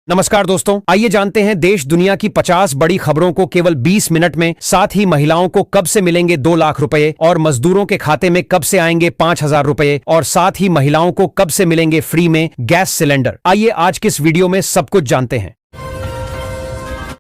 नमस्कार दोस्तों, आइए जानते हैं देश दुनिया की 50 बड़ी खबरों को केवल 20 मिनट में। साथ ही महिलाओं को कब से मिलेंगे 2 लाख रुपए और मजदूरों के खाते में कब से आएंगे 5,000 रुपए और साथ ही महिलाओं को कब से मिलेंगे फ्री में गैस सिलेंडर। आइए आज के इस वीडियो में सब कुछ जानते हैं।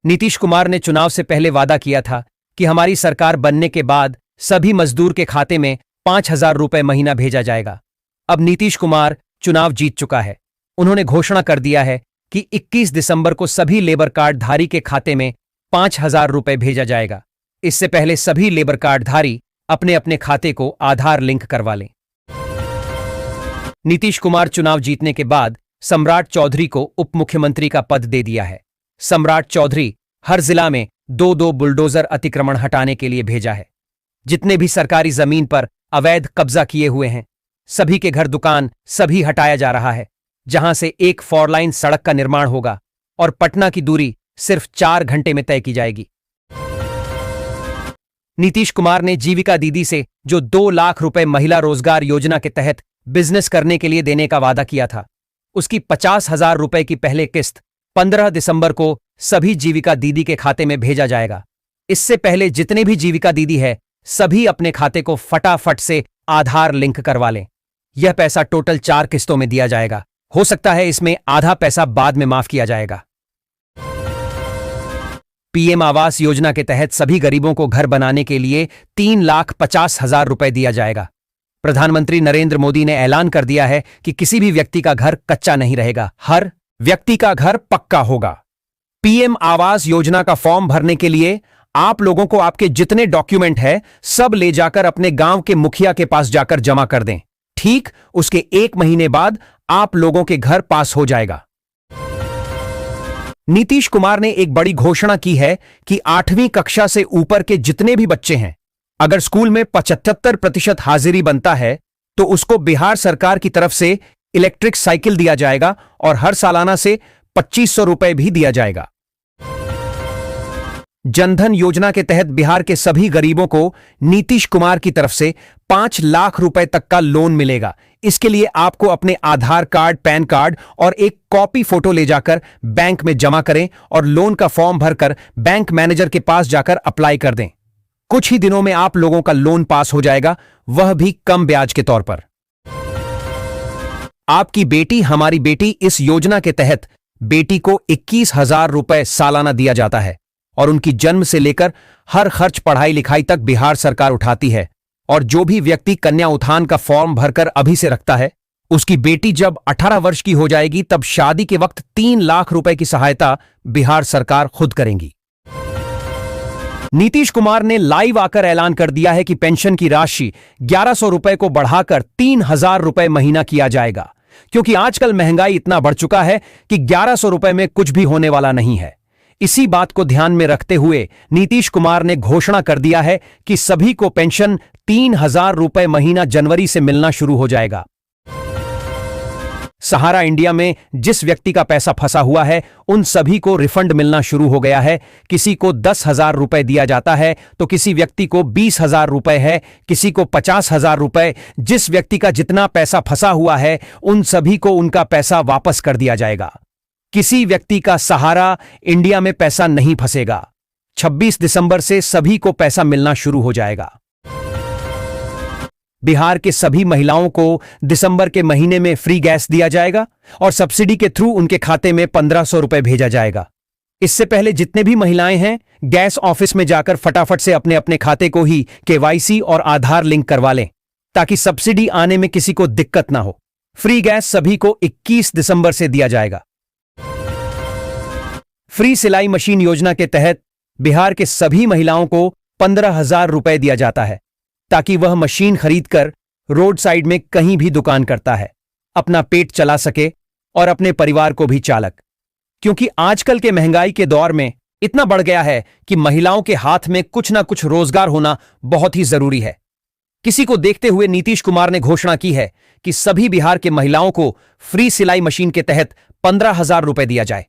नीतीश कुमार ने चुनाव से पहले वादा किया था कि हमारी सरकार बनने के बाद सभी मजदूर के खाते में 5,000 रुपए महीना भेजा जाएगा। अब नीतीश कुमार चुनाव जीत चुका है। उन्होंने घोषणा कर दिया है कि 21 दिसंबर को सभी लेबर कार्ड धारी के खाते में 5,000 रुपए भेजा जाएगा। इससे पहले सभी लेबर कार्ड धारी अपने अपने खाते को आधार लिंक करवा लें। नीतीश कुमार चुनाव जीतने के बाद सम्राट चौधरी को उप मुख्यमंत्री का पद दे दिया है। सम्राट चौधरी हर जिला में 2-2 बुलडोजर अतिक्रमण हटाने के लिए भेजा है। जितने भी सरकारी जमीन पर अवैध कब्जा किए हुए हैं, सभी के घर दुकान सभी हटाया जा रहा है। जहां से एक 4 लाइन सड़क का निर्माण होगा और पटना की दूरी सिर्फ 4 घंटे में तय की जाएगी। नीतीश कुमार ने जीविका दीदी से जो 2 लाख रुपए महिला रोजगार योजना के तहत बिजनेस करने के लिए देने का वादा किया था, उसकी 50,000 रुपए की पहले किस्त 15 दिसंबर को सभी जीविका दीदी के खाते में भेजा जाएगा। इससे पहले जितने भी जीविका दीदी है, सभी अपने खाते को फटाफट से आधार लिंक करवा लें। यह पैसा टोटल 4 किस्तों में दिया जाएगा। हो सकता है इसमें आधा पैसा बाद में माफ किया जाएगा। पीएम आवास योजना के तहत सभी गरीबों को घर बनाने के लिए 3,50,000 रुपए दिया जाएगा। प्रधानमंत्री नरेंद्र मोदी ने ऐलान कर दिया है कि किसी भी व्यक्ति का घर कच्चा नहीं रहेगा, हर व्यक्ति का घर पक्का होगा। पीएम आवास योजना का फॉर्म भरने के लिए आप लोगों को आपके जितने डॉक्यूमेंट है सब ले जाकर अपने गांव के मुखिया के पास जाकर जमा कर दें। ठीक उसके 1 महीने बाद आप लोगों के घर पास हो जाएगा। नीतीश कुमार ने एक बड़ी घोषणा की है कि 8वीं कक्षा से ऊपर के जितने भी बच्चे हैं, अगर स्कूल में 75% हाजिरी बनता है तो उसको बिहार सरकार की तरफ से इलेक्ट्रिक साइकिल दिया जाएगा और हर सालाना से 2,500 रुपए भी दिया जाएगा। जनधन योजना के तहत बिहार के सभी गरीबों को नीतीश कुमार की तरफ से 5 लाख रुपए तक का लोन मिलेगा। इसके लिए आपको अपने आधार कार्ड, पैन कार्ड और एक कॉपी फोटो ले जाकर बैंक में जमा करें और लोन का फॉर्म भरकर बैंक मैनेजर के पास जाकर अप्लाई कर दें। कुछ ही दिनों में आप लोगों का लोन पास हो जाएगा, वह भी कम ब्याज के तौर पर। आपकी बेटी हमारी बेटी इस योजना के तहत बेटी को 21,000 रुपए सालाना दिया जाता है और उनकी जन्म से लेकर हर खर्च पढ़ाई लिखाई तक बिहार सरकार उठाती है। और जो भी व्यक्ति कन्या उत्थान का फॉर्म भरकर अभी से रखता है, उसकी बेटी जब 18 वर्ष की हो जाएगी तब शादी के वक्त 3 लाख रुपए की सहायता बिहार सरकार खुद करेंगी। नीतीश कुमार ने लाइव आकर ऐलान कर दिया है कि पेंशन की राशि 1,100 रुपए को बढ़ाकर 3,000 रुपए महीना किया जाएगा, क्योंकि आजकल महंगाई इतना बढ़ चुका है कि 1,100 रुपए में कुछ भी होने वाला नहीं है। इसी बात को ध्यान में रखते हुए नीतीश कुमार ने घोषणा कर दिया है कि सभी को पेंशन 3,000 रुपए महीना जनवरी से मिलना शुरू हो जाएगा। सहारा इंडिया में जिस व्यक्ति का पैसा फंसा हुआ है, उन सभी को रिफंड मिलना शुरू हो गया है। किसी को 10,000 रुपए दिया जाता है तो किसी व्यक्ति को 20,000 रुपए है, किसी को 50,000 रुपए। जिस व्यक्ति का जितना पैसा फंसा हुआ है, उन सभी को उनका पैसा वापस कर दिया जाएगा। किसी व्यक्ति का सहारा इंडिया में पैसा नहीं फंसेगा। 26 दिसंबर से सभी को पैसा मिलना शुरू हो जाएगा। बिहार के सभी महिलाओं को दिसंबर के महीने में फ्री गैस दिया जाएगा और सब्सिडी के थ्रू उनके खाते में 1,500 रुपए भेजा जाएगा। इससे पहले जितने भी महिलाएं हैं, गैस ऑफिस में जाकर फटाफट से अपने अपने खाते को ही केवाईसी और आधार लिंक करवा लें, ताकि सब्सिडी आने में किसी को दिक्कत ना हो। फ्री गैस सभी को 21 दिसंबर से दिया जाएगा। फ्री सिलाई मशीन योजना के तहत बिहार के सभी महिलाओं को 15,000 रुपए दिया जाता है, ताकि वह मशीन खरीदकर रोड साइड में कहीं भी दुकान करता है, अपना पेट चला सके और अपने परिवार को भी चालक। क्योंकि आजकल के महंगाई के दौर में इतना बढ़ गया है कि महिलाओं के हाथ में कुछ ना कुछ रोजगार होना बहुत ही जरूरी है। किसी को देखते हुए नीतीश कुमार ने घोषणा की है कि सभी बिहार के महिलाओं को फ्री सिलाई मशीन के तहत 15,000 रुपए दिया जाए।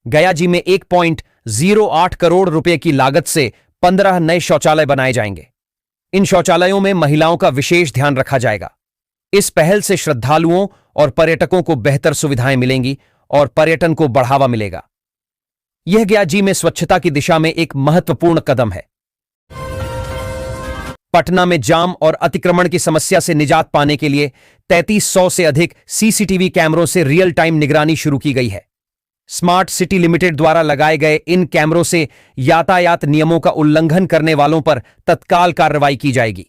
गया जी में 1.08 करोड़ रुपए की लागत से 15 नए शौचालय बनाए जाएंगे। इन शौचालयों में महिलाओं का विशेष ध्यान रखा जाएगा। इस पहल से श्रद्धालुओं और पर्यटकों को बेहतर सुविधाएं मिलेंगी और पर्यटन को बढ़ावा मिलेगा। यह गया में स्वच्छता की दिशा में एक महत्वपूर्ण कदम है। पटना में जाम और अतिक्रमण की समस्या से निजात पाने के लिए 3300 से अधिक सीसीटीवी कैमरों से रियल टाइम निगरानी शुरू की गई है। स्मार्ट सिटी लिमिटेड द्वारा लगाए गए इन कैमरों से यातायात नियमों का उल्लंघन करने वालों पर तत्काल कार्रवाई की जाएगी।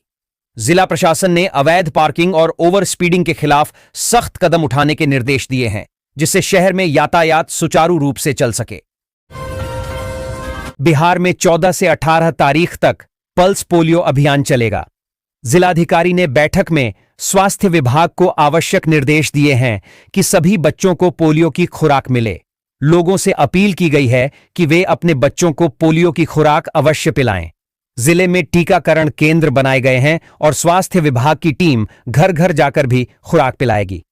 जिला प्रशासन ने अवैध पार्किंग और ओवर स्पीडिंग के खिलाफ सख्त कदम उठाने के निर्देश दिए हैं, जिससे शहर में यातायात सुचारू रूप से चल सके। बिहार में 14 से 18 तारीख तक पल्स पोलियो अभियान चलेगा। जिलाधिकारी ने बैठक में स्वास्थ्य विभाग को आवश्यक निर्देश दिए हैं कि सभी बच्चों को पोलियो की खुराक मिले। लोगों से अपील की गई है कि वे अपने बच्चों को पोलियो की खुराक अवश्य पिलाएं। जिले में टीकाकरण केंद्र बनाए गए हैं और स्वास्थ्य विभाग की टीम घर घर जाकर भी खुराक पिलाएगी।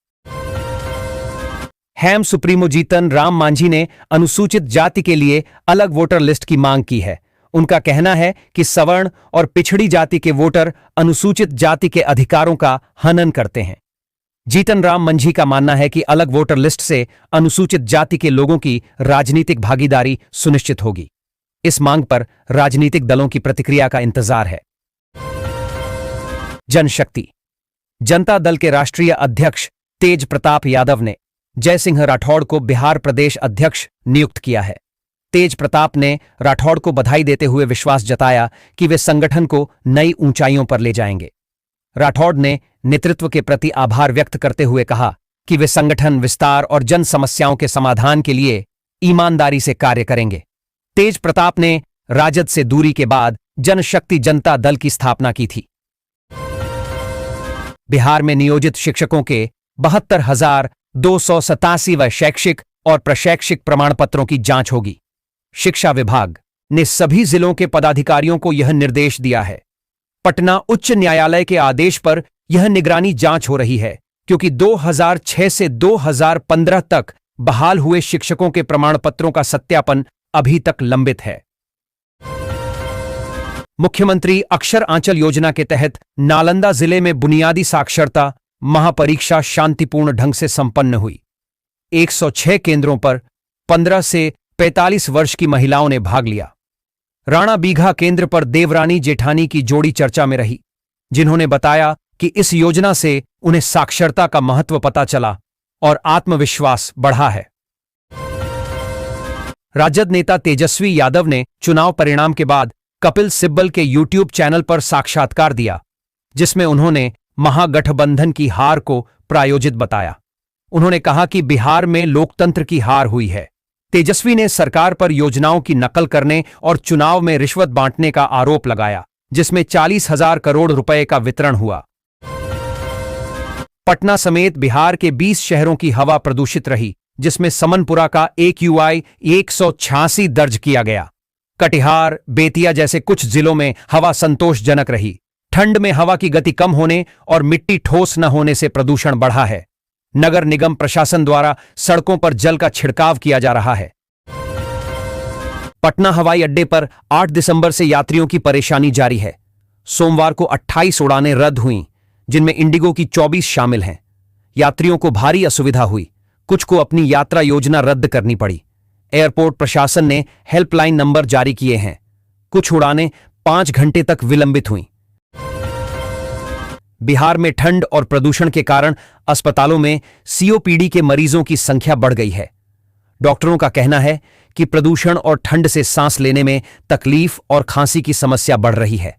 हैम सुप्रीमो जीतन राम मांझी ने अनुसूचित जाति के लिए अलग वोटर लिस्ट की मांग की है। उनका कहना है कि सवर्ण और पिछड़ी जाति के वोटर अनुसूचित जाति के अधिकारों का हनन करते हैं। जीतन राम मांझी का मानना है कि अलग वोटर लिस्ट से अनुसूचित जाति के लोगों की राजनीतिक भागीदारी सुनिश्चित होगी। इस मांग पर राजनीतिक दलों की प्रतिक्रिया का इंतजार है। जनशक्ति जनता दल के राष्ट्रीय अध्यक्ष तेज प्रताप यादव ने जयसिंह राठौड़ को बिहार प्रदेश अध्यक्ष नियुक्त किया है। तेज प्रताप ने राठौड़ को बधाई देते हुए विश्वास जताया कि वे संगठन को नई ऊंचाइयों पर ले जाएंगे। राठौड़ ने नेतृत्व के प्रति आभार व्यक्त करते हुए कहा कि वे संगठन विस्तार और जन समस्याओं के समाधान के लिए ईमानदारी से कार्य करेंगे। तेज प्रताप ने राजद से दूरी के बाद जनशक्ति जनता दल की स्थापना की थी। बिहार में नियोजित शिक्षकों के 72,287 शैक्षिक और प्रशैक्षिक प्रमाण पत्रों की जांच होगी। शिक्षा विभाग ने सभी जिलों के पदाधिकारियों को यह निर्देश दिया है। पटना उच्च न्यायालय के आदेश पर यह निगरानी जांच हो रही है, क्योंकि 2006 से 2015 तक बहाल हुए शिक्षकों के प्रमाण पत्रों का सत्यापन अभी तक लंबित है। मुख्यमंत्री अक्षर आंचल योजना के तहत नालंदा जिले में बुनियादी साक्षरता महापरीक्षा शांतिपूर्ण ढंग से संपन्न हुई। 106 केंद्रों पर 15 से 45 वर्ष की महिलाओं ने भाग लिया। राणा बीघा केंद्र पर देवरानी जेठानी की जोड़ी चर्चा में रही, जिन्होंने बताया कि इस योजना से उन्हें साक्षरता का महत्व पता चला और आत्मविश्वास बढ़ा है। राजद नेता तेजस्वी यादव ने चुनाव परिणाम के बाद कपिल सिब्बल के यूट्यूब चैनल पर साक्षात्कार दिया, जिसमें उन्होंने महागठबंधन की हार को प्रायोजित बताया। उन्होंने कहा कि बिहार में लोकतंत्र की हार हुई है। तेजस्वी ने सरकार पर योजनाओं की नकल करने और चुनाव में रिश्वत बांटने का आरोप लगाया, जिसमें 40,000 करोड़ रुपए का वितरण हुआ। पटना समेत बिहार के 20 शहरों की हवा प्रदूषित रही, जिसमें समनपुरा का AQI 186 दर्ज किया गया। कटिहार, बेतिया जैसे कुछ जिलों में हवा संतोषजनक रही। ठंड में हवा की गति कम होने और मिट्टी ठोस न होने से प्रदूषण बढ़ा है। नगर निगम प्रशासन द्वारा सड़कों पर जल का छिड़काव किया जा रहा है। पटना हवाई अड्डे पर 8 दिसंबर से यात्रियों की परेशानी जारी है। सोमवार को 28 उड़ानें रद्द हुईं, जिनमें इंडिगो की 24 शामिल हैं। यात्रियों को भारी असुविधा हुई, कुछ को अपनी यात्रा योजना रद्द करनी पड़ी। एयरपोर्ट प्रशासन ने हेल्पलाइन नंबर जारी किए हैं। कुछ उड़ानें 5 घंटे तक विलंबित हुईं। बिहार में ठंड और प्रदूषण के कारण अस्पतालों में COPD के मरीजों की संख्या बढ़ गई है। डॉक्टरों का कहना है कि प्रदूषण और ठंड से सांस लेने में तकलीफ और खांसी की समस्या बढ़ रही है।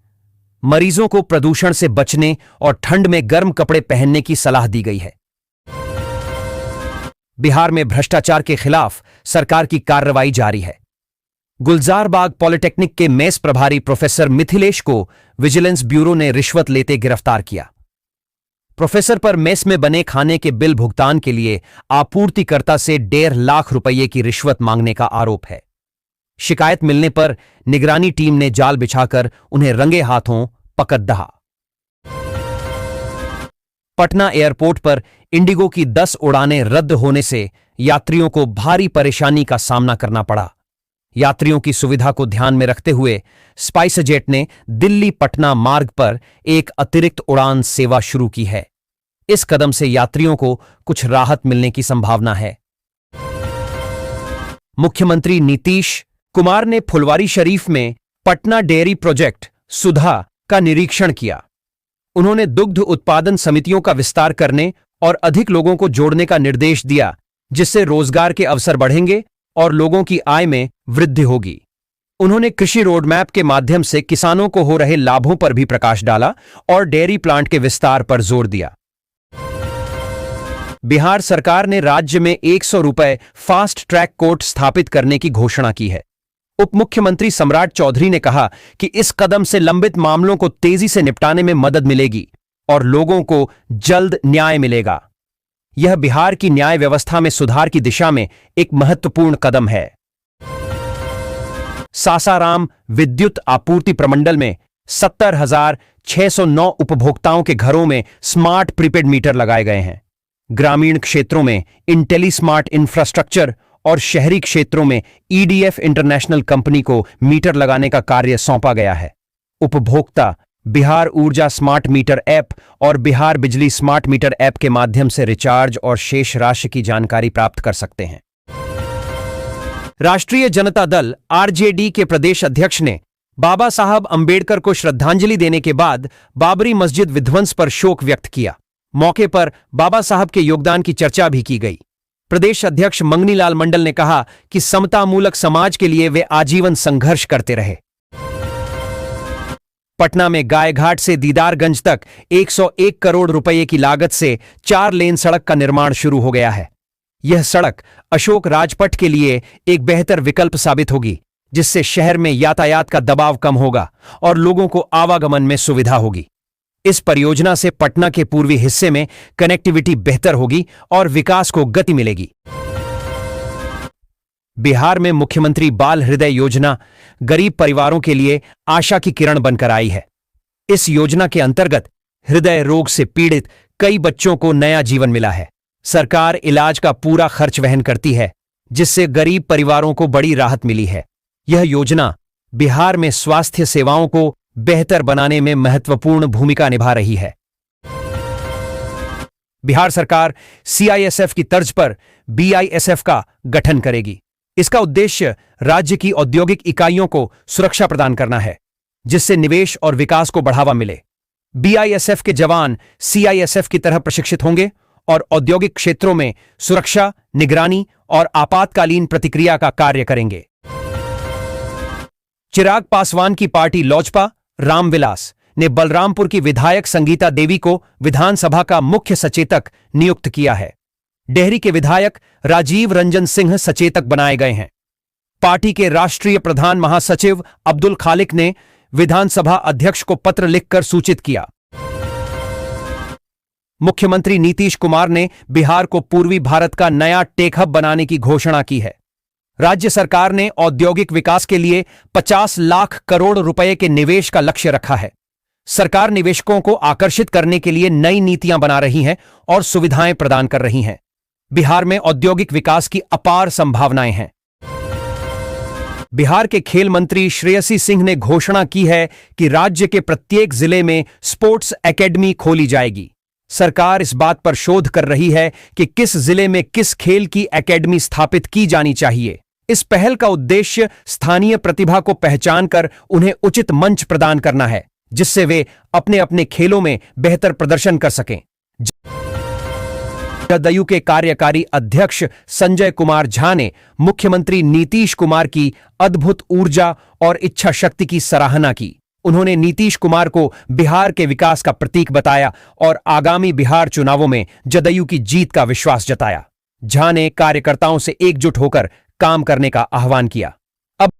मरीजों को प्रदूषण से बचने और ठंड में गर्म कपड़े पहनने की सलाह दी गई है। बिहार में भ्रष्टाचार के खिलाफ सरकार की कार्रवाई जारी है। गुलजारबाग पॉलिटेक्निक के मेस प्रभारी प्रोफेसर मिथिलेश को विजिलेंस ब्यूरो ने रिश्वत लेते गिरफ्तार किया। प्रोफेसर पर मेस में बने खाने के बिल भुगतान के लिए आपूर्तिकर्ता से 1.5 लाख रुपये की रिश्वत मांगने का आरोप है। शिकायत मिलने पर निगरानी टीम ने जाल बिछाकर उन्हें रंगे हाथों पकड़ दहा। पटना एयरपोर्ट पर इंडिगो की 10 उड़ानें रद्द होने से यात्रियों को भारी परेशानी का सामना करना पड़ा। यात्रियों की सुविधा को ध्यान में रखते हुए स्पाइसजेट ने दिल्ली पटना मार्ग पर एक अतिरिक्त उड़ान सेवा शुरू की है। इस कदम से यात्रियों को कुछ राहत मिलने की संभावना है। मुख्यमंत्री नीतीश कुमार ने फुलवारी शरीफ में पटना डेयरी प्रोजेक्ट सुधा का निरीक्षण किया। उन्होंने दुग्ध उत्पादन समितियों का विस्तार करने और अधिक लोगों को जोड़ने का निर्देश दिया, जिससे रोजगार के अवसर बढ़ेंगे और लोगों की आय में वृद्धि होगी। उन्होंने कृषि रोडमैप के माध्यम से किसानों को हो रहे लाभों पर भी प्रकाश डाला और डेयरी प्लांट के विस्तार पर जोर दिया। बिहार सरकार ने राज्य में 100 रुपए फास्ट ट्रैक कोर्ट स्थापित करने की घोषणा की है। उप मुख्यमंत्री सम्राट चौधरी ने कहा कि इस कदम से लंबित मामलों को तेजी से निपटाने में मदद मिलेगी और लोगों को जल्द न्याय मिलेगा। यह बिहार की न्याय व्यवस्था में सुधार की दिशा में एक महत्वपूर्ण कदम है। सासाराम विद्युत आपूर्ति प्रमंडल में 70,609 उपभोक्ताओं के घरों में स्मार्ट प्रीपेड मीटर लगाए गए हैं। ग्रामीण क्षेत्रों में इंटेलीस्मार्ट इंफ्रास्ट्रक्चर और शहरी क्षेत्रों में ईडीएफ इंटरनेशनल कंपनी को मीटर लगाने का कार्य सौंपा गया है। उपभोक्ता बिहार ऊर्जा स्मार्ट मीटर ऐप और बिहार बिजली स्मार्ट मीटर ऐप के माध्यम से रिचार्ज और शेष राशि की जानकारी प्राप्त कर सकते हैं। राष्ट्रीय जनता दल आरजेडी के प्रदेश अध्यक्ष ने बाबा साहब अंबेडकर को श्रद्धांजलि देने के बाद बाबरी मस्जिद विध्वंस पर शोक व्यक्त किया। मौके पर बाबा साहब के योगदान की चर्चा भी की गई। प्रदेश अध्यक्ष मंगनीलाल मंडल ने कहा कि समतामूलक समाज के लिए वे आजीवन संघर्ष करते रहे। पटना में गायघाट से दीदारगंज तक 101 करोड़ रुपए की लागत से 4 लेन सड़क का निर्माण शुरू हो गया है। यह सड़क अशोक राजपथ के लिए एक बेहतर विकल्प साबित होगी, जिससे शहर में यातायात का दबाव कम होगा और लोगों को आवागमन में सुविधा होगी। इस परियोजना से पटना के पूर्वी हिस्से में कनेक्टिविटी बेहतर होगी और विकास को गति मिलेगी। बिहार में मुख्यमंत्री बाल हृदय योजना गरीब परिवारों के लिए आशा की किरण बनकर आई है। इस योजना के अंतर्गत हृदय रोग से पीड़ित कई बच्चों को नया जीवन मिला है। सरकार इलाज का पूरा खर्च वहन करती है, जिससे गरीब परिवारों को बड़ी राहत मिली है। यह योजना बिहार में स्वास्थ्य सेवाओं को बेहतर बनाने में महत्वपूर्ण भूमिका निभा रही है। बिहार सरकार सीआईएसएफ की तर्ज पर बीआईएसएफ का गठन करेगी। इसका उद्देश्य राज्य की औद्योगिक इकाइयों को सुरक्षा प्रदान करना है, जिससे निवेश और विकास को बढ़ावा मिले। बीआईएसएफ के जवान सीआईएसएफ की तरह प्रशिक्षित होंगे और औद्योगिक क्षेत्रों में सुरक्षा, निगरानी और आपातकालीन प्रतिक्रिया का कार्य करेंगे। चिराग पासवान की पार्टी लोजपा रामविलास ने बलरामपुर की विधायक संगीता देवी को विधानसभा का मुख्य सचेतक नियुक्त किया है। डेहरी के विधायक राजीव रंजन सिंह सचेतक बनाए गए हैं। पार्टी के राष्ट्रीय प्रधान महासचिव अब्दुल खालिक ने विधानसभा अध्यक्ष को पत्र लिखकर सूचित किया। मुख्यमंत्री नीतीश कुमार ने बिहार को पूर्वी भारत का नया टेक हब बनाने की घोषणा की है। राज्य सरकार ने औद्योगिक विकास के लिए 50 लाख करोड़ रुपए के निवेश का लक्ष्य रखा है। सरकार निवेशकों को आकर्षित करने के लिए नई नीतियां बना रही है और सुविधाएं प्रदान कर रही हैं। बिहार में औद्योगिक विकास की अपार संभावनाएं हैं। बिहार के खेल मंत्री श्रेयसी सिंह ने घोषणा की है कि राज्य के प्रत्येक जिले में स्पोर्ट्स एकेडमी खोली जाएगी। सरकार इस बात पर शोध कर रही है कि किस जिले में किस खेल की एकेडमी स्थापित की जानी चाहिए। इस पहल का उद्देश्य स्थानीय प्रतिभा को पहचान कर उन्हें उचित मंच प्रदान करना है, जिससे वे अपने अपने खेलों में बेहतर प्रदर्शन कर सकें। जदयू के कार्यकारी अध्यक्ष संजय कुमार झा ने मुख्यमंत्री नीतीश कुमार की अद्भुत ऊर्जा और इच्छा शक्ति की सराहना की। उन्होंने नीतीश कुमार को बिहार के विकास का प्रतीक बताया और आगामी बिहार चुनावों में जदयू की जीत का विश्वास जताया। झा ने कार्यकर्ताओं से एकजुट होकर काम करने का आह्वान किया। अब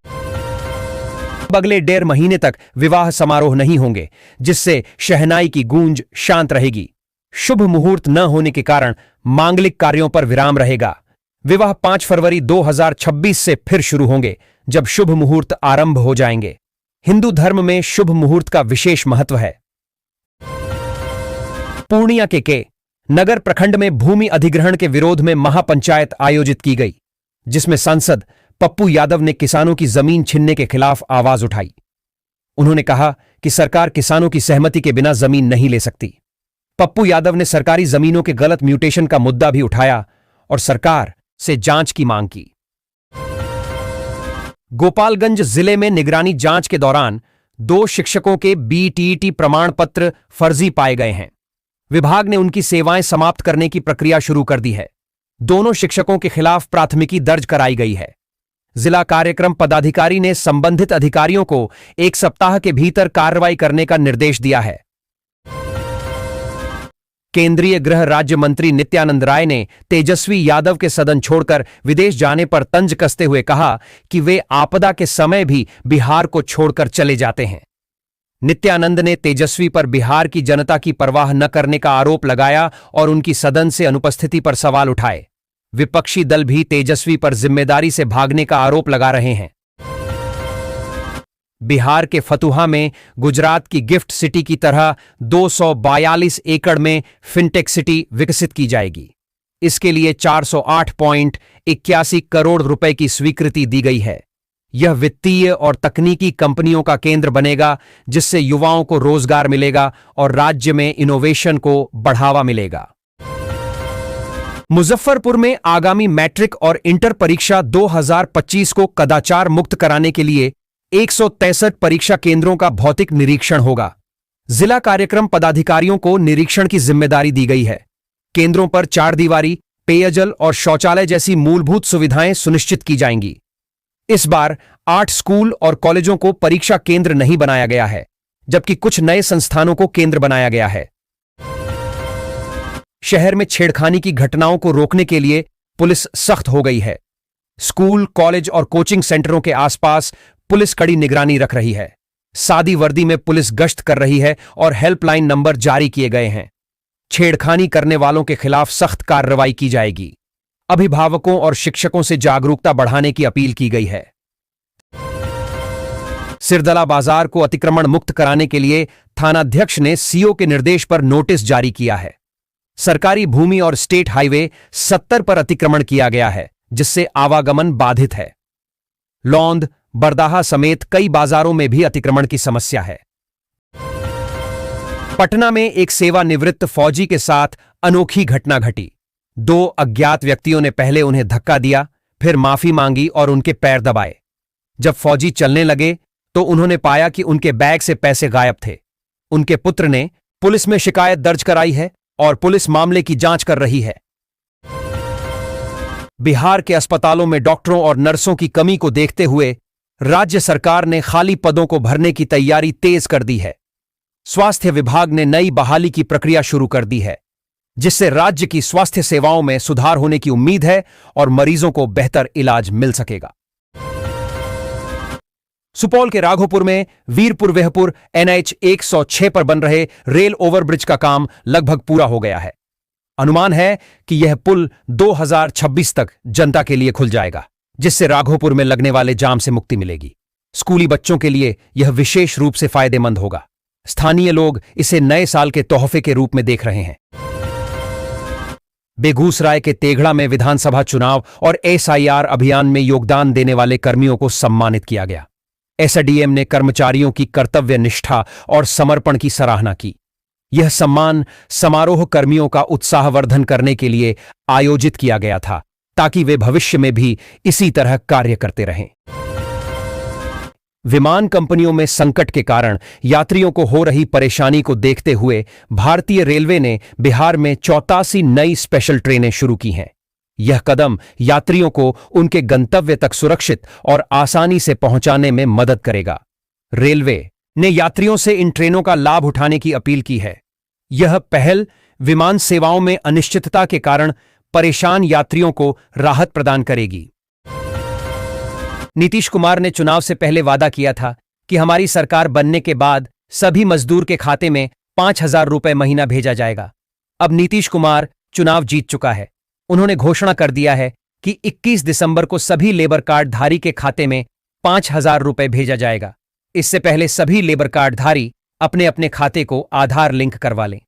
अगले 1.5 महीने तक विवाह समारोह नहीं होंगे, जिससे शहनाई की गूंज शांत रहेगी। शुभ मुहूर्त न होने के कारण मांगलिक कार्यों पर विराम रहेगा। विवाह 5 फरवरी 2026 से फिर शुरू होंगे, जब शुभ मुहूर्त आरंभ हो जाएंगे। हिंदू धर्म में शुभ मुहूर्त का विशेष महत्व है। पूर्णिया के नगर प्रखंड में भूमि अधिग्रहण के विरोध में महापंचायत आयोजित की गई, जिसमें सांसद पप्पू यादव ने किसानों की जमीन छीनने के खिलाफ आवाज उठाई। उन्होंने कहा कि सरकार किसानों की सहमति के बिना जमीन नहीं ले सकती। पप्पू यादव ने सरकारी जमीनों के गलत म्यूटेशन का मुद्दा भी उठाया और सरकार से जांच की मांग की। गोपालगंज जिले में निगरानी जांच के दौरान 2 शिक्षकों के बीटीटी प्रमाण पत्र फर्जी पाए गए हैं। विभाग ने उनकी सेवाएं समाप्त करने की प्रक्रिया शुरू कर दी है। दोनों शिक्षकों के खिलाफ प्राथमिकी दर्ज कराई गई है। जिला कार्यक्रम पदाधिकारी ने संबंधित अधिकारियों को 1 सप्ताह के भीतर कार्रवाई करने का निर्देश दिया है। केंद्रीय गृह राज्य मंत्री नित्यानंद राय ने तेजस्वी यादव के सदन छोड़कर विदेश जाने पर तंज कसते हुए कहा कि वे आपदा के समय भी बिहार को छोड़कर चले जाते हैं। नित्यानंद ने तेजस्वी पर बिहार की जनता की परवाह न करने का आरोप लगाया और उनकी सदन से अनुपस्थिति पर सवाल उठाए। विपक्षी दल भी तेजस्वी पर जिम्मेदारी से भागने का आरोप लगा रहे हैं। बिहार के फतुहा में गुजरात की गिफ्ट सिटी की तरह 242 एकड़ में फिनटेक सिटी विकसित की जाएगी। इसके लिए 408.81 करोड़ रुपए की स्वीकृति दी गई है। यह वित्तीय और तकनीकी कंपनियों का केंद्र बनेगा, जिससे युवाओं को रोजगार मिलेगा और राज्य में इनोवेशन को बढ़ावा मिलेगा। मुजफ्फरपुर में आगामी मैट्रिक और इंटर परीक्षा 2025 को कदाचार मुक्त कराने के लिए 163 परीक्षा केंद्रों का भौतिक निरीक्षण होगा। जिला कार्यक्रम पदाधिकारियों को निरीक्षण की जिम्मेदारी दी गई है। केंद्रों पर 4 दीवारी, पेयजल और शौचालय जैसी मूलभूत सुविधाएं सुनिश्चित की जाएंगी। इस बार 8 स्कूल और कॉलेजों को परीक्षा केंद्र नहीं बनाया गया है, जबकि कुछ नए संस्थानों को केंद्र बनाया गया है। शहर में छेड़खानी की घटनाओं को रोकने के लिए पुलिस सख्त हो गई है। स्कूल, कॉलेज और कोचिंग सेंटरों के आसपास पुलिस कड़ी निगरानी रख रही है। सादी वर्दी में पुलिस गश्त कर रही है और हेल्पलाइन नंबर जारी किए गए हैं। छेड़खानी करने वालों के खिलाफ सख्त कार्रवाई की जाएगी। अभिभावकों और शिक्षकों से जागरूकता बढ़ाने की अपील की गई है। सिरदला बाजार को अतिक्रमण मुक्त कराने के लिए थानाध्यक्ष ने सीओ के निर्देश पर नोटिस जारी किया है। सरकारी भूमि और स्टेट हाईवे 70 पर अतिक्रमण किया गया है, जिससे आवागमन बाधित है। लौंद, बरदाहा समेत कई बाजारों में भी अतिक्रमण की समस्या है। पटना में एक सेवानिवृत्त फौजी के साथ अनोखी घटना घटी। 2 अज्ञात व्यक्तियों ने पहले उन्हें धक्का दिया, फिर माफी मांगी और उनके पैर दबाए। जब फौजी चलने लगे तो उन्होंने पाया कि उनके बैग से पैसे गायब थे। उनके पुत्र ने पुलिस में शिकायत दर्ज कराई है और पुलिस मामले की जांच कर रही है। बिहार के अस्पतालों में डॉक्टरों और नर्सों की कमी को देखते हुए राज्य सरकार ने खाली पदों को भरने की तैयारी तेज कर दी है। स्वास्थ्य विभाग ने नई बहाली की प्रक्रिया शुरू कर दी है, जिससे राज्य की स्वास्थ्य सेवाओं में सुधार होने की उम्मीद है और मरीजों को बेहतर इलाज मिल सकेगा। सुपौल के राघोपुर में वीरपुर वेहपुर NH 106 पर बन रहे रेल ओवरब्रिज का काम लगभग पूरा हो गया है। अनुमान है कि यह पुल 2026 तक जनता के लिए खुल जाएगा, जिससे राघोपुर में लगने वाले जाम से मुक्ति मिलेगी। स्कूली बच्चों के लिए यह विशेष रूप से फायदेमंद होगा। स्थानीय लोग इसे नए साल के तोहफे के रूप में देख रहे हैं। बेगूसराय के तेघड़ा में विधानसभा चुनाव और SIR अभियान में योगदान देने वाले कर्मियों को सम्मानित किया गया। SDM ने कर्मचारियों की कर्तव्य निष्ठा और समर्पण की सराहना की। यह सम्मान समारोह कर्मियों का उत्साहवर्धन करने के लिए आयोजित किया गया था, ताकि वे भविष्य में भी इसी तरह कार्य करते रहें। विमान कंपनियों में संकट के कारण यात्रियों को हो रही परेशानी को देखते हुए भारतीय रेलवे ने बिहार में 84 नई स्पेशल ट्रेनें शुरू की हैं। यह कदम यात्रियों को उनके गंतव्य तक सुरक्षित और आसानी से पहुंचाने में मदद करेगा। रेलवे ने यात्रियों से इन ट्रेनों का लाभ उठाने की अपील की है। यह पहल विमान सेवाओं में अनिश्चितता के कारण परेशान यात्रियों को राहत प्रदान करेगी। नीतीश कुमार ने चुनाव से पहले वादा किया था कि हमारी सरकार बनने के बाद सभी मजदूर के खाते में 5,000 रुपए महीना भेजा जाएगा। अब नीतीश कुमार चुनाव जीत चुका है। उन्होंने घोषणा कर दिया है कि 21 दिसंबर को सभी लेबर कार्ड धारी के खाते में 5,000 रुपए भेजा जाएगा। इससे पहले सभी लेबर कार्ड धारी अपने अपने खाते को आधार लिंक करवा लें।